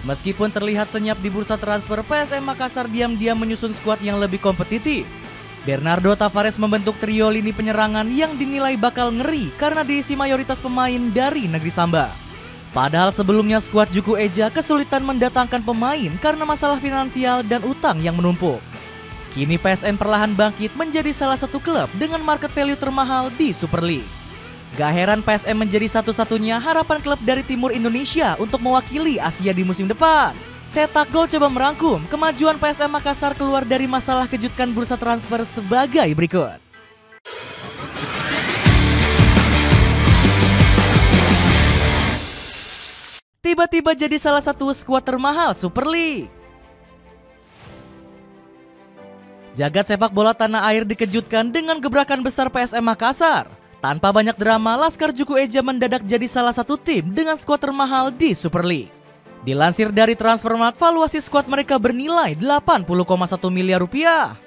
Meskipun terlihat senyap di bursa transfer, PSM Makassar diam-diam menyusun skuad yang lebih kompetitif. Bernardo Tavares membentuk trio lini penyerangan yang dinilai bakal ngeri karena diisi mayoritas pemain dari negeri Samba. Padahal sebelumnya skuad Juku Eja kesulitan mendatangkan pemain karena masalah finansial dan utang yang menumpuk. Kini PSM perlahan bangkit menjadi salah satu klub dengan market value termahal di Super League. Gak heran PSM menjadi satu-satunya harapan klub dari timur Indonesia untuk mewakili Asia di musim depan. Cetak Gol coba merangkum kemajuan PSM Makassar keluar dari masalah kejutkan bursa transfer sebagai berikut. Tiba-tiba jadi salah satu skuad termahal Super League. Jagat sepak bola tanah air dikejutkan dengan gebrakan besar PSM Makassar. Tanpa banyak drama, Laskar Juku Eja mendadak jadi salah satu tim dengan skuad termahal di Super League. Dilansir dari Transfermarkt, valuasi skuad mereka bernilai 80,1 miliar rupiah.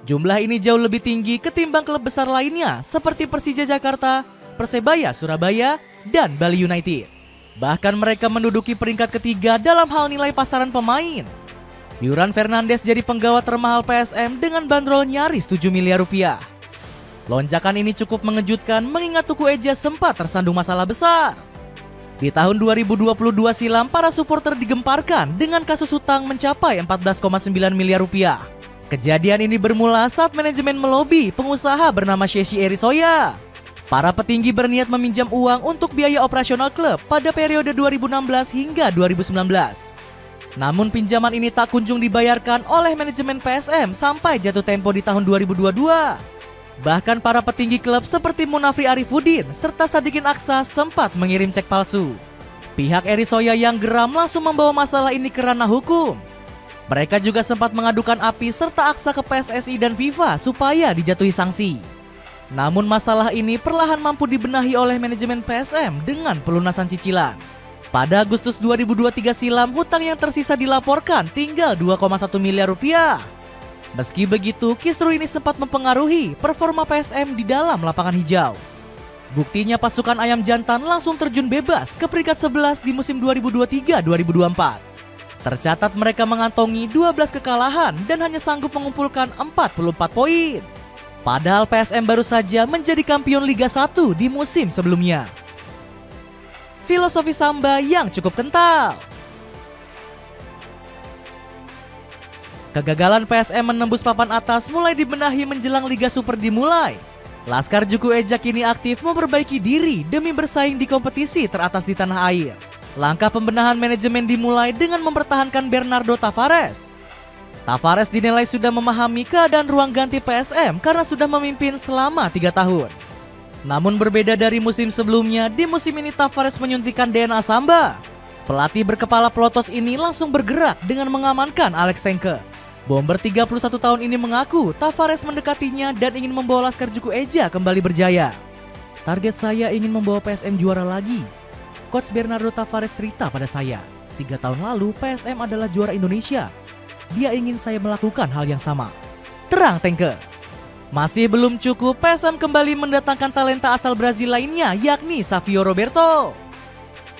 Jumlah ini jauh lebih tinggi ketimbang klub besar lainnya seperti Persija Jakarta, Persebaya Surabaya, dan Bali United. Bahkan mereka menduduki peringkat ketiga dalam hal nilai pasaran pemain. Yuran Fernandes jadi penggawa termahal PSM dengan bandrol nyaris 7 miliar rupiah. Lonjakan ini cukup mengejutkan mengingat Juku Eja sempat tersandung masalah besar. Di tahun 2022 silam, para supporter digemparkan dengan kasus hutang mencapai 14,9 miliar rupiah. Kejadian ini bermula saat manajemen melobi pengusaha bernama Sheshi Erisoya. Para petinggi berniat meminjam uang untuk biaya operasional klub pada periode 2016 hingga 2019. Namun pinjaman ini tak kunjung dibayarkan oleh manajemen PSM sampai jatuh tempo di tahun 2022. Bahkan para petinggi klub seperti Munafri Arifudin serta Sadikin Aksa sempat mengirim cek palsu. Pihak Erisoya yang geram langsung membawa masalah ini ke ranah hukum. Mereka juga sempat mengadukan API serta Aksa ke PSSI dan FIFA supaya dijatuhi sanksi. Namun masalah ini perlahan mampu dibenahi oleh manajemen PSM dengan pelunasan cicilan. Pada Agustus 2023 silam, hutang yang tersisa dilaporkan tinggal 2,1 miliar rupiah. Meski begitu, kisru ini sempat mempengaruhi performa PSM di dalam lapangan hijau. Buktinya pasukan Ayam Jantan langsung terjun bebas ke peringkat 11 di musim 2023-2024. Tercatat mereka mengantongi 12 kekalahan dan hanya sanggup mengumpulkan 44 poin. Padahal PSM baru saja menjadi kampion Liga 1 di musim sebelumnya. Filosofi Samba yang cukup kental. Kegagalan PSM menembus papan atas mulai dibenahi menjelang Liga Super dimulai. Laskar Juku Eja kini aktif memperbaiki diri demi bersaing di kompetisi teratas di tanah air. Langkah pembenahan manajemen dimulai dengan mempertahankan Bernardo Tavares. Tavares dinilai sudah memahami keadaan ruang ganti PSM karena sudah memimpin selama 3 tahun. Namun berbeda dari musim sebelumnya, di musim ini Tavares menyuntikkan DNA Samba. Pelatih berkepala pelotos ini langsung bergerak dengan mengamankan Alex Tengke. Bomber 31 tahun ini mengaku Tavares mendekatinya dan ingin membawa Laskar Juku Eja kembali berjaya. Target saya ingin membawa PSM juara lagi. Coach Bernardo Tavares cerita pada saya, 3 tahun lalu PSM adalah juara Indonesia. Dia ingin saya melakukan hal yang sama. Terang Tengke. Masih belum cukup, PSM kembali mendatangkan talenta asal Brazil lainnya, yakni Savio Roberto.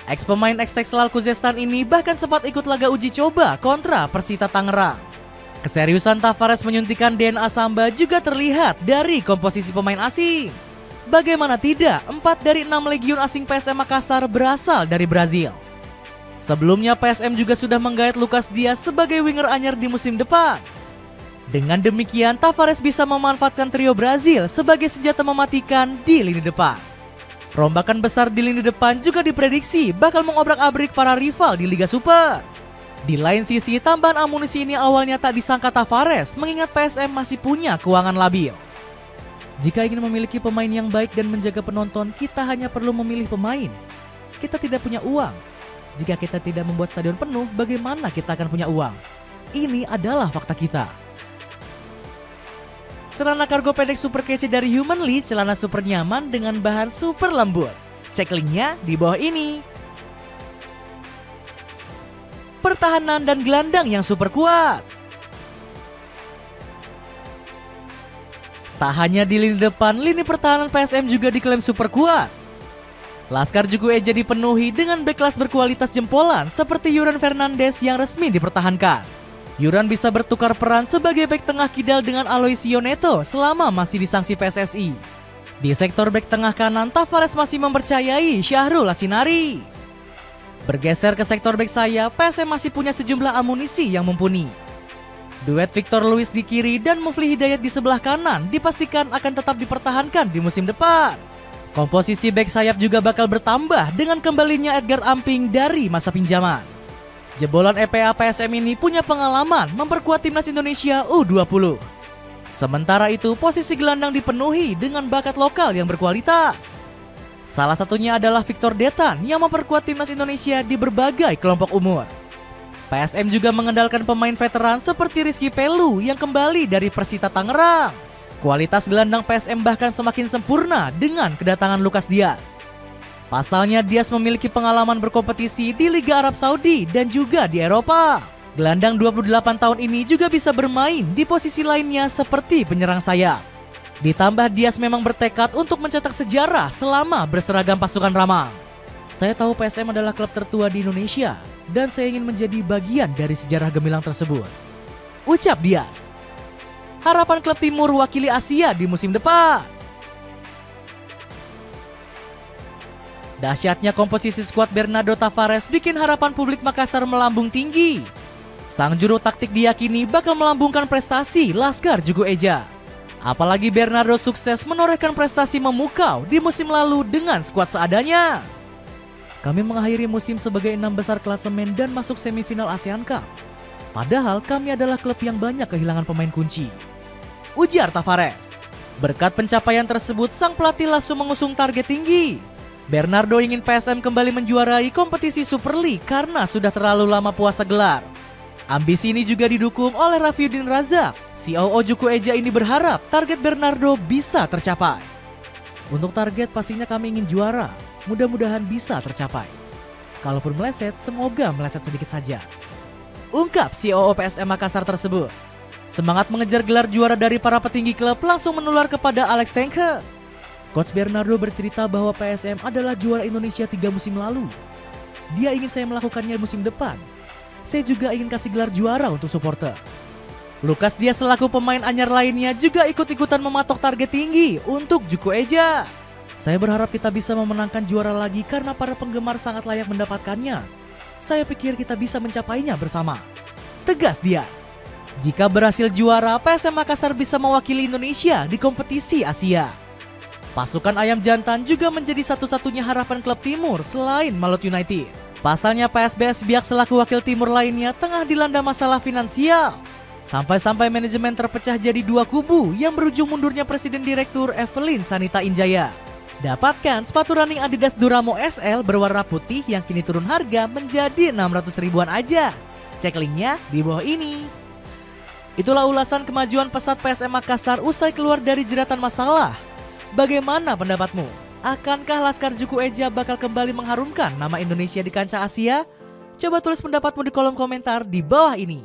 Ex-pemain ex-Texel Kuzestan ini bahkan sempat ikut laga uji coba kontra Persita Tangerang. Keseriusan Tavares menyuntikkan DNA Samba juga terlihat dari komposisi pemain asing. Bagaimana tidak, 4 dari 6 legiun asing PSM Makassar berasal dari Brazil. Sebelumnya PSM juga sudah menggait Lucas Diaz sebagai winger anyar di musim depan. Dengan demikian, Tavares bisa memanfaatkan trio Brazil sebagai senjata mematikan di lini depan. Rombakan besar di lini depan juga diprediksi bakal mengobrak-abrik para rival di Liga Super. Di lain sisi, tambahan amunisi ini awalnya tak disangka Tavares mengingat PSM masih punya keuangan labil. Jika ingin memiliki pemain yang baik dan menjaga penonton, kita hanya perlu memilih pemain. Kita tidak punya uang. Jika kita tidak membuat stadion penuh, bagaimana kita akan punya uang? Ini adalah fakta kita. Celana kargo pendek super kece dari Humanly, celana super nyaman dengan bahan super lembut. Cek linknya di bawah ini. Pertahanan dan gelandang yang super kuat. Tak hanya di lini depan, lini pertahanan PSM juga diklaim super kuat. Laskar Juku Eja dipenuhi dengan bek kelas berkualitas jempolan seperti Yuran Fernandes yang resmi dipertahankan. Yuran bisa bertukar peran sebagai bek tengah kidal dengan Aloisio Neto selama masih disangsi PSSI. Di sektor bek tengah kanan, Tavares masih mempercayai Syahrul Lasinari. Bergeser ke sektor bek sayap, PSM masih punya sejumlah amunisi yang mumpuni. Duet Victor Luis di kiri dan Mufli Hidayat di sebelah kanan dipastikan akan tetap dipertahankan di musim depan. Komposisi bek sayap juga bakal bertambah dengan kembalinya Edgar Amping dari masa pinjaman. Jebolan EPA PSM ini punya pengalaman memperkuat timnas Indonesia U20. Sementara itu, posisi gelandang dipenuhi dengan bakat lokal yang berkualitas. Salah satunya adalah Victor Detan yang memperkuat timnas Indonesia di berbagai kelompok umur. PSM juga mengandalkan pemain veteran seperti Rizky Pelu yang kembali dari Persita Tangerang. Kualitas gelandang PSM bahkan semakin sempurna dengan kedatangan Lucas Diaz. Pasalnya Diaz memiliki pengalaman berkompetisi di Liga Arab Saudi dan juga di Eropa. Gelandang 28 tahun ini juga bisa bermain di posisi lainnya seperti penyerang sayap. Ditambah Diaz memang bertekad untuk mencetak sejarah selama berseragam pasukan Ramang. Saya tahu PSM adalah klub tertua di Indonesia dan saya ingin menjadi bagian dari sejarah gemilang tersebut, ucap Diaz. Harapan klub timur wakili Asia di musim depan. Dahsyatnya komposisi skuad Bernardo Tavares bikin harapan publik Makassar melambung tinggi. Sang juru taktik diyakini bakal melambungkan prestasi Laskar Juku Eja. Apalagi Bernardo sukses menorehkan prestasi memukau di musim lalu dengan skuad seadanya. Kami mengakhiri musim sebagai 6 besar klasemen dan masuk semifinal ASEAN Cup. Padahal kami adalah klub yang banyak kehilangan pemain kunci, ujar Tavares. Berkat pencapaian tersebut, sang pelatih langsung mengusung target tinggi. Bernardo ingin PSM kembali menjuarai kompetisi Super League karena sudah terlalu lama puasa gelar. Ambisi ini juga didukung oleh Rafiuddin Razak. COO Juku Eja ini berharap target Bernardo bisa tercapai. Untuk target pastinya kami ingin juara, mudah-mudahan bisa tercapai. Kalaupun meleset, semoga meleset sedikit saja, ungkap COO PSM Makassar tersebut. Semangat mengejar gelar juara dari para petinggi klub langsung menular kepada Alex Tengke. Coach Bernardo bercerita bahwa PSM adalah juara Indonesia 3 musim lalu. Dia ingin saya melakukannya musim depan. Saya juga ingin kasih gelar juara untuk supporter. Lucas Diaz selaku pemain anyar lainnya juga ikut-ikutan mematok target tinggi untuk Juku Eja. Saya berharap kita bisa memenangkan juara lagi karena para penggemar sangat layak mendapatkannya. Saya pikir kita bisa mencapainya bersama, tegas Diaz. Jika berhasil juara, PSM Makassar bisa mewakili Indonesia di kompetisi Asia. Pasukan Ayam Jantan juga menjadi satu-satunya harapan klub timur selain Malut United. Pasalnya PSBS Biak selaku wakil timur lainnya tengah dilanda masalah finansial. Sampai-sampai manajemen terpecah jadi 2 kubu yang berujung mundurnya Presiden Direktur Evelyn Sanita Injaya. Dapatkan sepatu running Adidas Duramo SL berwarna putih yang kini turun harga menjadi 600 ribuan aja. Cek linknya di bawah ini. Itulah ulasan kemajuan pesat PSM Makassar usai keluar dari jeratan masalah. Bagaimana pendapatmu? Akankah Laskar Juku Eja bakal kembali mengharumkan nama Indonesia di kancah Asia? Coba tulis pendapatmu di kolom komentar di bawah ini.